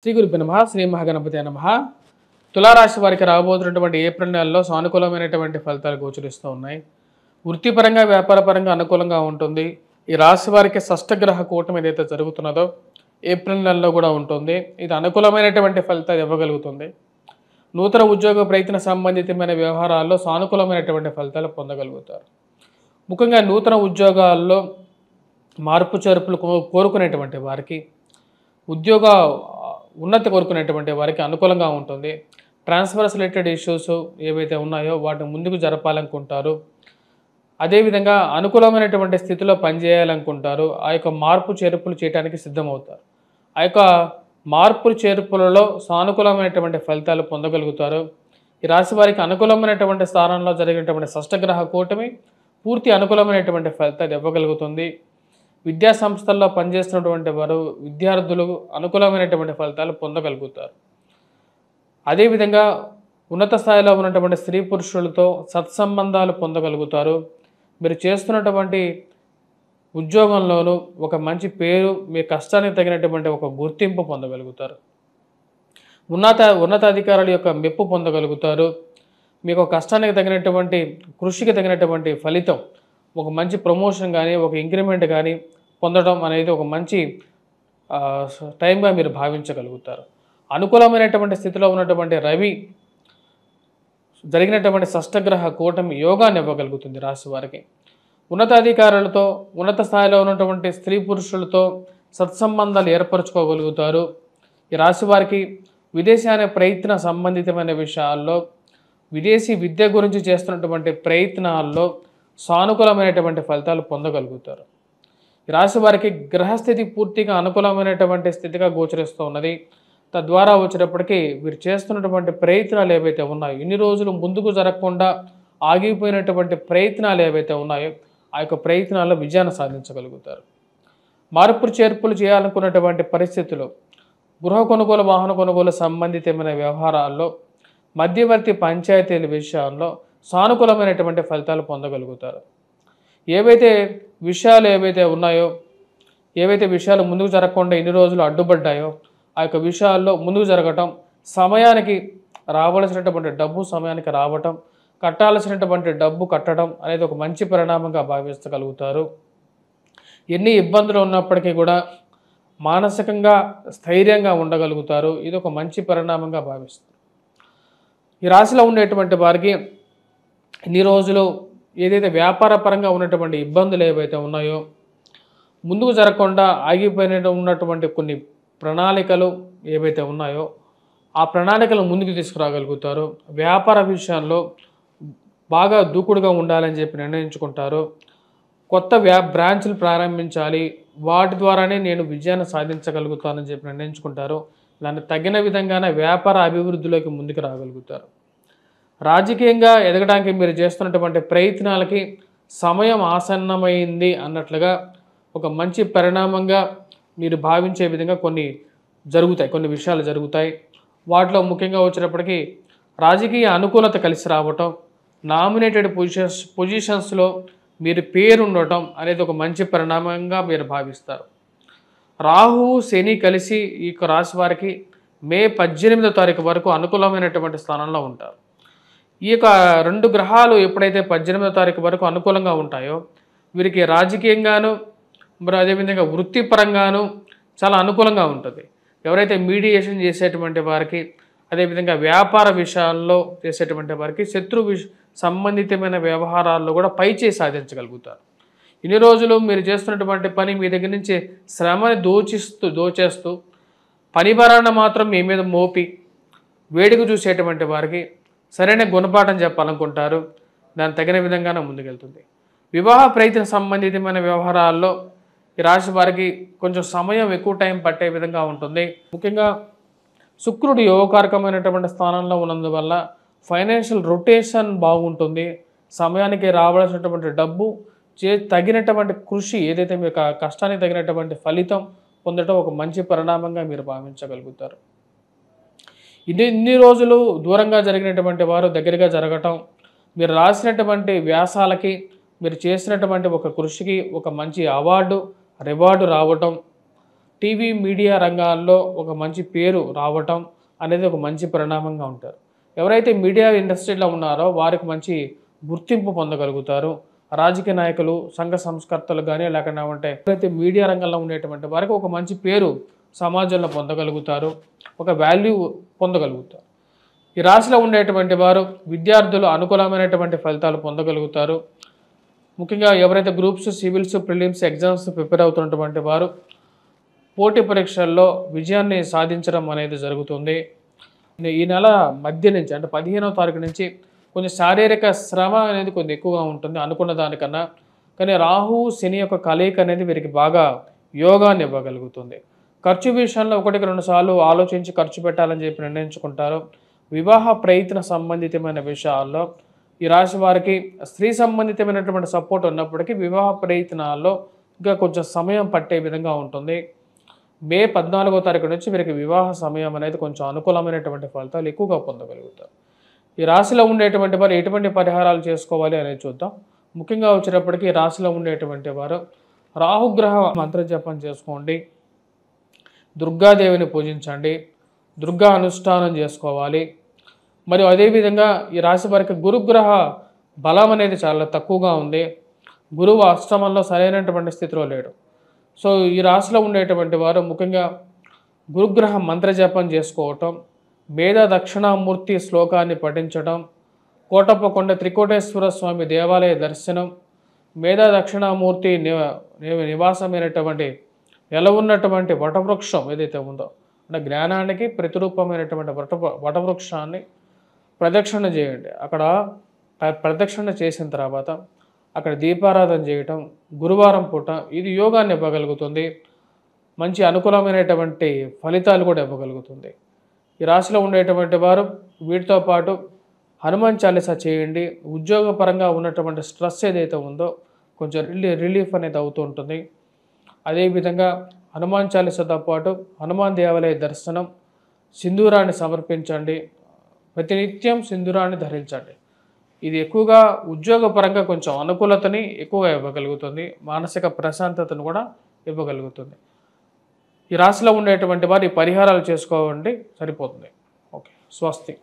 శ్రీ గురుభ్యో నమః శ్రీ మహాగణపతి నమః. తులారాశి వారికి రాబోతున్నటువంటి ఏప్రిల్ నెలలో సానుకూలమైనటువంటి ఫలితాలు గోచరిస్తూ ఉన్నాయి. వృత్తిపరంగా వ్యాపారపరంగా అనుకూలంగా ఉంటుంది. ఈ రాశి వారికి షష్టగ్రహ కూటమి ఏదైతే జరుగుతున్నదో ఏప్రిల్ నెలలో కూడా ఉంటుంది. ఇది అనుకూలమైనటువంటి ఫలితాలు ఇవ్వగలుగుతుంది. నూతన ఉద్యోగ ప్రయత్న సంబంధితమైన వ్యవహారాల్లో సానుకూలమైనటువంటి ఫలితాలు పొందగలుగుతారు. ముఖ్యంగా నూతన ఉద్యోగాల్లో మార్పు చేర్పులు కోరుకునేటువంటి వారికి, ఉద్యోగ ఉన్నతి కోరుకునేటువంటి వారికి అనుకూలంగా ఉంటుంది. ట్రాన్స్ఫర్స్ రిలేటెడ్ ఇష్యూస్ ఏవైతే ఉన్నాయో వాటిని ముందుకు జరపాలనుకుంటారు. అదేవిధంగా అనుకూలమైనటువంటి స్థితిలో పనిచేయాలనుకుంటారు. ఆ యొక్క మార్పు చేర్పులు చేయడానికి సిద్ధమవుతారు. ఆ యొక్క మార్పులు చేర్పులలో సానుకూలమైనటువంటి ఫలితాలు పొందగలుగుతారు. ఈ రాశి వారికి అనుకూలమైనటువంటి స్థానంలో జరిగినటువంటి షష్టగ్రహ కూటమి పూర్తి అనుకూలమైనటువంటి ఫలితాలు ఇవ్వగలుగుతుంది. విద్యా సంస్థల్లో పనిచేస్తున్నటువంటి వారు విద్యార్థులు అనుకూలమైనటువంటి ఫలితాలు పొందగలుగుతారు. అదేవిధంగా ఉన్నత స్థాయిలో ఉన్నటువంటి స్త్రీ పురుషులతో సత్సంబంధాలు పొందగలుగుతారు. మీరు చేస్తున్నటువంటి ఉద్యోగంలోనూ ఒక మంచి పేరు, మీ కష్టానికి తగినటువంటి ఒక గుర్తింపు పొందగలుగుతారు. ఉన్నతాధికారుల యొక్క మెప్పు పొందగలుగుతారు. మీకు కష్టానికి తగినటువంటి కృషికి తగినటువంటి ఫలితం, ఒక మంచి ప్రమోషన్ కానీ ఒక ఇంక్రిమెంట్ కానీ పొందడం అనేది ఒక మంచి టైంగా మీరు భావించగలుగుతారు. అనుకూలమైనటువంటి స్థితిలో ఉన్నటువంటి రవి జరిగినటువంటి షష్టగ్రహ కూటమి యోగాన్ని ఇవ్వగలుగుతుంది రాశి వారికి. ఉన్నతాధికారులతో ఉన్నత స్థాయిలో ఉన్నటువంటి స్త్రీ పురుషులతో సత్సంబంధాలు ఏర్పరచుకోగలుగుతారు. ఈ రాశి వారికి విదేశాన ప్రయత్న సంబంధితమైన విషయాల్లో, విదేశీ విద్య గురించి చేస్తున్నటువంటి ప్రయత్నాల్లో సానుకూలమైనటువంటి ఫలితాలు పొందగలుగుతారు. ఈ రాశి వారికి గ్రహస్థితి పూర్తిగా అనుకూలమైనటువంటి స్థితిగా గోచరిస్తూ ఉన్నది. తద్వారా వచ్చేటప్పటికీ వీరు చేస్తున్నటువంటి ప్రయత్నాలు ఏవైతే ఉన్నాయో, ఇన్ని రోజులు ముందుకు జరగకుండా ఆగిపోయినటువంటి ప్రయత్నాలు ఏవైతే ఉన్నాయో ఆ యొక్క ప్రయత్నాల్లో విజయాన్ని సాధించగలుగుతారు. మార్పు చేర్పులు చేయాలనుకున్నటువంటి పరిస్థితుల్లో, గృహ కొనుగోలు వాహన కొనుగోలు సంబంధితమైన వ్యవహారాల్లో, మధ్యవర్తి పంచాయతీల విషయాల్లో సానుకూలమైనటువంటి ఫలితాలు పొందగలుగుతారు. ఏవైతే విషయాలు ముందుకు జరగకుండా ఇన్ని రోజులు అడ్డుపడ్డాయో ఆ యొక్క విషయాల్లో ముందుకు జరగటం, సమయానికి రావాల్సినటువంటి డబ్బు సమయానికి రావటం, కట్టాల్సినటువంటి డబ్బు కట్టడం అనేది ఒక మంచి పరిణామంగా భావించగలుగుతారు. ఎన్ని ఇబ్బందులు ఉన్నప్పటికీ కూడా మానసికంగా స్థైర్యంగా ఉండగలుగుతారు. ఇది ఒక మంచి పరిణామంగా భావిస్తారు. ఈ రాశిలో ఉండేటువంటి వారికి ఇన్ని రోజులు ఏదైతే వ్యాపార పరంగా ఉన్నటువంటి ఇబ్బందులు ఏవైతే ఉన్నాయో, ముందుకు జరగకుండా ఉన్నటువంటి కొన్ని ప్రణాళికలు ఏవైతే ఉన్నాయో ఆ ప్రణాళికలు ముందుకు తీసుకురాగలుగుతారు. వ్యాపార విషయాల్లో బాగా దూకుడుగా ఉండాలని చెప్పి నిర్ణయించుకుంటారు. కొత్త బ్రాంచ్లు ప్రారంభించాలి, వాటి ద్వారానే నేను విజయాన్ని సాధించగలుగుతానని చెప్పి నిర్ణయించుకుంటారు. దానికి తగిన విధంగానే వ్యాపార అభివృద్ధిలోకి ముందుకు రాగలుగుతారు. రాజకీయంగా ఎదగడానికి మీరు చేస్తున్నటువంటి ప్రయత్నాలకి సమయం ఆసన్నమైంది అన్నట్లుగా ఒక మంచి పరిణామంగా మీరు భావించే విధంగా కొన్ని విషయాలు జరుగుతాయి. వాటిలో ముఖ్యంగా వచ్చేటప్పటికి రాజకీయ అనుకూలత కలిసి రావటం, నామినేటెడ్ పొజిషన్స్లో మీరు పేరు ఉండటం అనేది ఒక మంచి పరిణామంగా మీరు భావిస్తారు. రాహువు శని కలిసి ఈ రాశి వారికి మే 18వ తారీఖు వరకు అనుకూలమైనటువంటి స్థానంలో ఉంటారు. ఈ యొక్క 2 గ్రహాలు ఎప్పుడైతే 18వ తారీఖు వరకు అనుకూలంగా ఉంటాయో వీరికి రాజకీయంగాను మరి అదేవిధంగా వృత్తిపరంగాను చాలా అనుకూలంగా ఉంటుంది. ఎవరైతే మీడియేషన్ చేసేటువంటి వారికి, అదేవిధంగా వ్యాపార విషయాల్లో చేసేటువంటి వారికి సంబంధితమైన వ్యవహారాల్లో కూడా పైచేయి సాధించగలుగుతారు. ఇన్ని రోజులు మీరు చేస్తున్నటువంటి పని మీ దగ్గర నుంచి శ్రమని దోచేస్తూ పని భారాన్ని మాత్రం మీ మీద మోపి వేడికి చూసేటువంటి వారికి సరైన గుణపాఠం చెప్పాలనుకుంటారు. దానికి తగిన విధంగానే ముందుకెళ్తుంది. వివాహ ప్రయత్న సంబంధితమైన వ్యవహారాల్లో ఈ రాశి వారికి కొంచెం సమయం ఎక్కువ టైం పట్టే విధంగా ఉంటుంది. ముఖ్యంగా శుక్రుడు యోగకారకమైనటువంటి స్థానంలో ఉన్నందువల్ల ఫైనాన్షియల్ రొటేషన్ బాగుంటుంది. సమయానికి రావాల్సినటువంటి డబ్బు తగినటువంటి కృషి, ఏదైతే మీకు కష్టానికి తగినటువంటి ఫలితం పొందడం ఒక మంచి పరిణామంగా మీరు భావించగలుగుతారు. ఇన్ని రోజులు దూరంగా జరిగినటువంటి వారు దగ్గరగా జరగటం, మీరు రాసినటువంటి వ్యాసాలకి, మీరు చేసినటువంటి ఒక కృషికి ఒక మంచి రివార్డు రావటం, టీవీ మీడియా రంగాల్లో ఒక మంచి పేరు రావటం అనేది ఒక మంచి పరిణామంగా ఉంటారు. ఎవరైతే మీడియా ఇండస్ట్రీలో ఉన్నారో వారికి మంచి గుర్తింపు పొందగలుగుతారు. రాజకీయ నాయకులు, సంఘ సంస్కర్తలు కానీ లేకుండా ఉంటే ఎవరైతే మీడియా రంగంలో ఉండేటువంటి వారికి ఒక మంచి పేరు సమాజంలో పొందగలుగుతారు, ఒక వాల్యూ పొందగలుగుతారు. ఈ రాశిలో ఉండేటువంటి వారు విద్యార్థులు అనుకూలమైనటువంటి ఫలితాలు పొందగలుగుతారు. ముఖ్యంగా ఎవరైతే groups, civils, prelims exams prepare అవుతున్నటువంటి వారు పోటీ పరీక్షల్లో విజయాన్ని సాధించడం అనేది జరుగుతుంది. ఈ నెల మధ్య నుంచి అంటే 15వ తారీఖు నుంచి కొంచెం శారీరక శ్రమ అనేది కొంచెం ఎక్కువగా ఉంటుంది అనుకున్న దానికన్నా. కానీ రాహు, శని యొక్క కలయిక అనేది వీరికి బాగా యోగాన్ని ఇవ్వగలుగుతుంది. ఖర్చు విషయంలో 1-2 సార్లు ఆలోచించి ఖర్చు పెట్టాలని చెప్పి నిర్ణయించుకుంటారు. వివాహ ప్రయత్న సంబంధితమైన విషయాల్లో ఈ రాశి వారికి స్త్రీ సంబంధితమైనటువంటి సపోర్ట్ ఉన్నప్పటికీ వివాహ ప్రయత్నాల్లో ఇంకా కొంచెం సమయం పట్టే విధంగా ఉంటుంది. మే 14వ తారీఖు నుంచి వీరికి వివాహ సమయం అనేది కొంచెం అనుకూలమైనటువంటి ఫలితాలు ఎక్కువగా పొందగలుగుతారు. ఈ రాశిలో ఉండేటువంటి వారు ఎటువంటి పరిహారాలు చేసుకోవాలి అనేది చూద్దాం. ముఖ్యంగా వచ్చేటప్పటికీ ఈ రాశిలో ఉండేటువంటి వారు రాహుగ్రహ మంత్రజపం చేసుకోండి, దుర్గాదేవిని పూజించండి, దుర్గా అనుష్ఠానం చేసుకోవాలి. మరియు అదేవిధంగా ఈ రాశి వారికి గురుగ్రహ బలం అనేది చాలా తక్కువగా ఉంది. గురువు అష్టమంలో సరైనటువంటి స్థితిలో లేడు. సో ఈ రాశిలో ఉండేటువంటి వారు ముఖ్యంగా గురుగ్రహ మంత్రజపం చేసుకోవటం, మేధా దక్షిణామూర్తి శ్లోకాన్ని పఠించడం, కోటప్పకొండ త్రికోటేశ్వర స్వామి దేవాలయ దర్శనం, మేధా దక్షిణామూర్తి నివాసమైనటువంటి ఉన్నటువంటి వటవృక్షం ఏదైతే ఉందో అంటే జ్ఞానానికి ప్రతిరూపమైనటువంటి వటవృక్షాన్ని ప్రదక్షిణ చేయండి. అక్కడ ప్రదక్షిణ చేసిన తర్వాత అక్కడ దీపారాధన చేయటం గురువారం పూట ఇది యోగాన్ని ఇవ్వగలుగుతుంది. మంచి అనుకూలమైనటువంటి ఫలితాలు కూడా ఇవ్వగలుగుతుంది. ఈ రాశిలో ఉండేటువంటి వారు వీటితో పాటు హనుమాన్ చాలీసా చేయండి. ఉద్యోగపరంగా ఉన్నటువంటి స్ట్రెస్ ఏదైతే ఉందో కొంచెం రిలీఫ్ అనేది అవుతూ ఉంటుంది. అదేవిధంగా హనుమాన్ చాలీసాతో పాటు హనుమాన్ దేవాలయ దర్శనం, సింధూరాన్ని సమర్పించండి, ప్రతినిత్యం సింధూరాన్ని ధరించండి. ఇది ఎక్కువగా ఉద్యోగపరంగా కొంచెం అనుకూలతని ఎక్కువగా ఇవ్వగలుగుతుంది, మానసిక ప్రశాంతతను కూడా ఇవ్వగలుగుతుంది. ఈ రాశిలో ఉండేటువంటి వారు ఈ పరిహారాలు చేసుకోవండి సరిపోతుంది. ఓకే, స్వస్తి.